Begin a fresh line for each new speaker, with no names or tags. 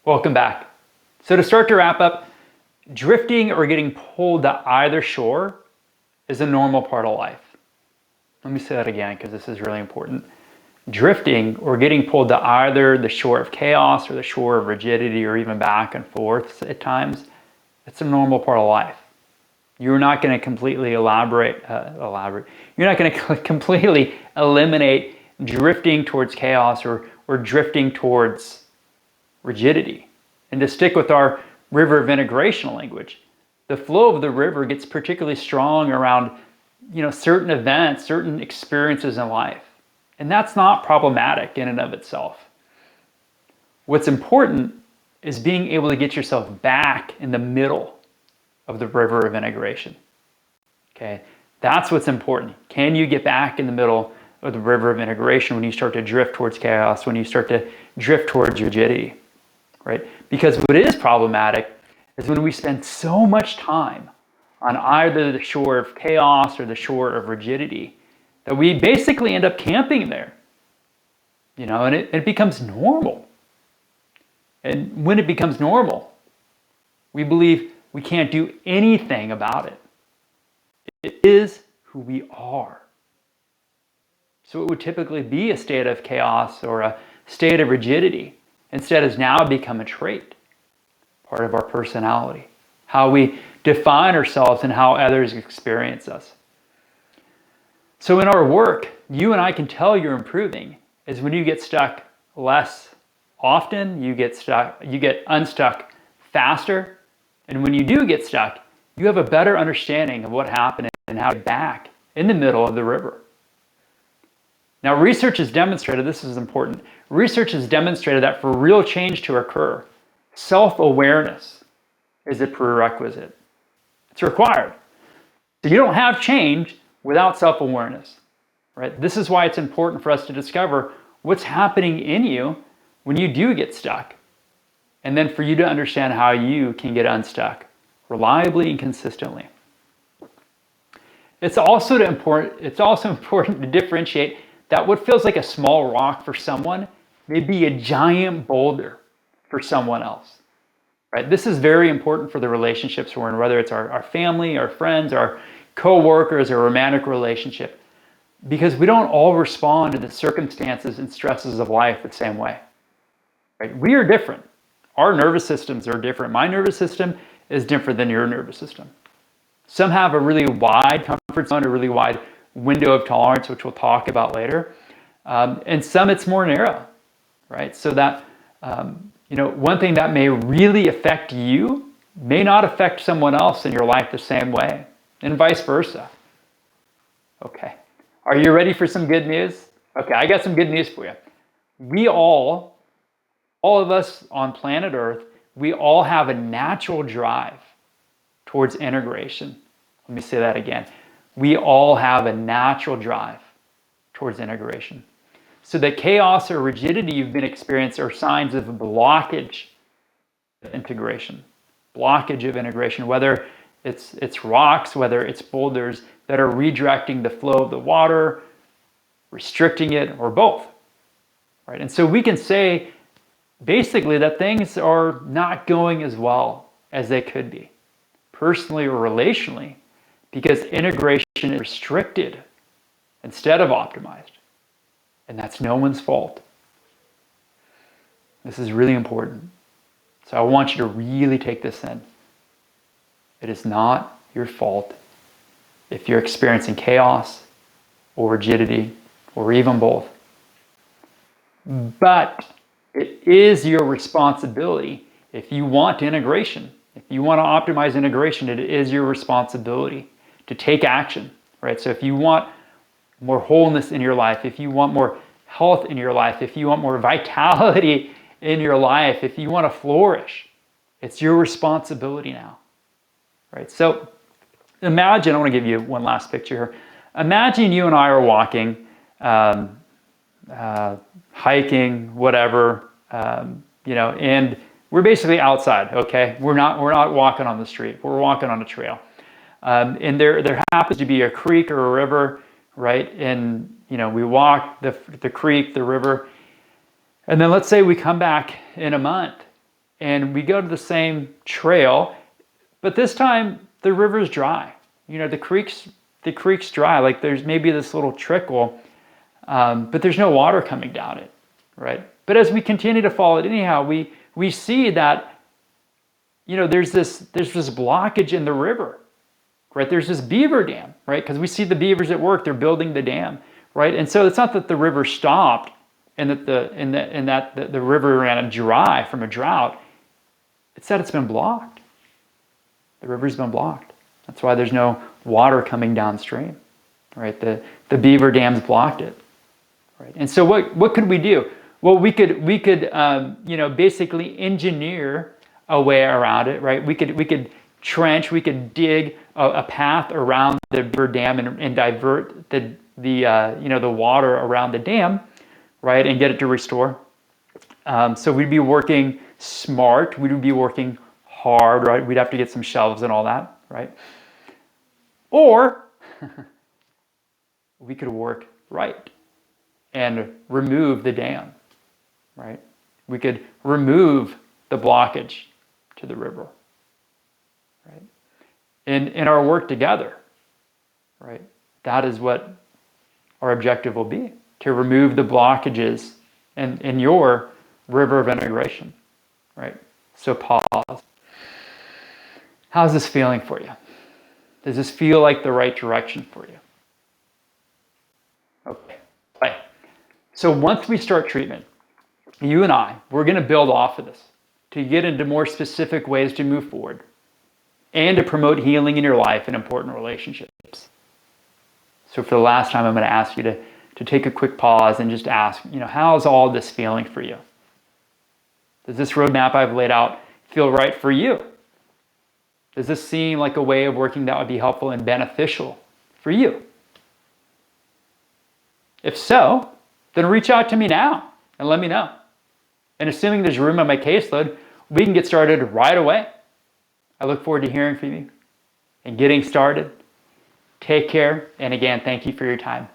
Welcome back. So to start to wrap up, drifting or getting pulled to either shore is a normal part of life. Let me say that again because this is really important. Drifting or getting pulled to either the shore of chaos or the shore of rigidity or even back and forth at times, it's a normal part of life. You're not going to completely You're not going to completely eliminate drifting towards chaos or drifting towards rigidity. And to stick with our river of integration language, the flow of the river gets particularly strong around, certain events, certain experiences in life. And that's not problematic in and of itself. What's important is being able to get yourself back in the middle of the river of integration. Okay, that's what's important. Can you get back in the middle of the river of integration when you start to drift towards chaos, when you start to drift towards rigidity, right? Because what is problematic is when we spend so much time on either the shore of chaos or the shore of rigidity that we basically end up camping there, and it becomes normal. And when it becomes normal, we believe we can't do anything about it. It is who we are. So it would typically be a state of chaos or a state of rigidity. Instead, has now become a trait, part of our personality, how we define ourselves and how others experience us. So in our work, you and I can tell you're improving is when you get stuck less often, you get unstuck faster, and when you do get stuck, you have a better understanding of what happened and how to get back in the middle of the river. Now, research has demonstrated, this is important, research has demonstrated that for real change to occur, self-awareness is a prerequisite. It's required. So you don't have change without self-awareness, right? This is why it's important for us to discover what's happening in you when you do get stuck, and then for you to understand how you can get unstuck reliably and consistently. It's also important to differentiate that what feels like a small rock for someone may be a giant boulder for someone else, right? This is very important for the relationships we're in, whether it's our family, our friends, our co-workers, or romantic relationship, because we don't all respond to the circumstances and stresses of life the same way, right? We are different. Our nervous systems are different. My nervous system is different than your nervous system. Some have a really wide comfort zone, a really wide window of tolerance, which we'll talk about later. And some it's more narrow, right? So that, one thing that may really affect you may not affect someone else in your life the same way, and vice versa. Okay, are you ready for some good news? Okay, I got some good news for you. We all of us on planet Earth, we all have a natural drive towards integration. Let me say that again. We all have a natural drive towards integration. So the chaos or rigidity you've been experiencing are signs of a blockage of integration. Blockage of integration, whether it's rocks, whether it's boulders that are redirecting the flow of the water, restricting it, or both. Right? And so we can say basically that things are not going as well as they could be, personally or relationally, because integration is restricted instead of optimized. And that's no one's fault. This is really important. So I want you to really take this in. It is not your fault if you're experiencing chaos or rigidity or even both. But it is your responsibility if you want integration. If you want to optimize integration, it is your responsibility to take action, right? So if you want more wholeness in your life, if you want more health in your life, if you want more vitality in your life, if you want to flourish, it's your responsibility now, right? So imagine, I want to give you one last picture here. Imagine you and I are walking, hiking, whatever, and we're basically outside, okay? We're not walking on the street. We're walking on a trail. And there happens to be a creek or a river, right? And, we walk the creek, the river, and then let's say we come back in a month and we go to the same trail, but this time the river's dry. The creek's dry. Like there's maybe this little trickle, but there's no water coming down it, right? But as we continue to follow it anyhow, we see that, there's this blockage in the river, right? There's this beaver dam, right? Because we see the beavers at work, they're building the dam, right? And so it's not that the river stopped and that the river ran dry from a drought. It's that it's been blocked. The river's been blocked. That's why there's no water coming downstream, right? The beaver dam's blocked it, right? And so what could we do? Well, we could basically engineer a way around it, right? We could trench, we could dig a path around the beaver dam and divert the water around the dam, right, and get it to restore. So we'd be working smart. We'd be working hard, right? We'd have to get some shelves and all that, right? Or we could work right and remove the dam, right? We could remove the blockage to the river, right? In our work together, right? That is what our objective will be, to remove the blockages in your river of integration, right? So pause. How's this feeling for you? Does this feel like the right direction for you? Okay. Right. So once we start treatment, you and we're going to build off of this to get into more specific ways to move forward and to promote healing in your life and important relationships. So for the last time, I'm going to ask you to take a quick pause and just ask, how's all this feeling for you? Does this roadmap I've laid out feel right for you? Does this seem like a way of working that would be helpful and beneficial for you? If so, then reach out to me now and let me know. And assuming there's room on my caseload, we can get started right away. I look forward to hearing from you and getting started. Take care. And again, thank you for your time.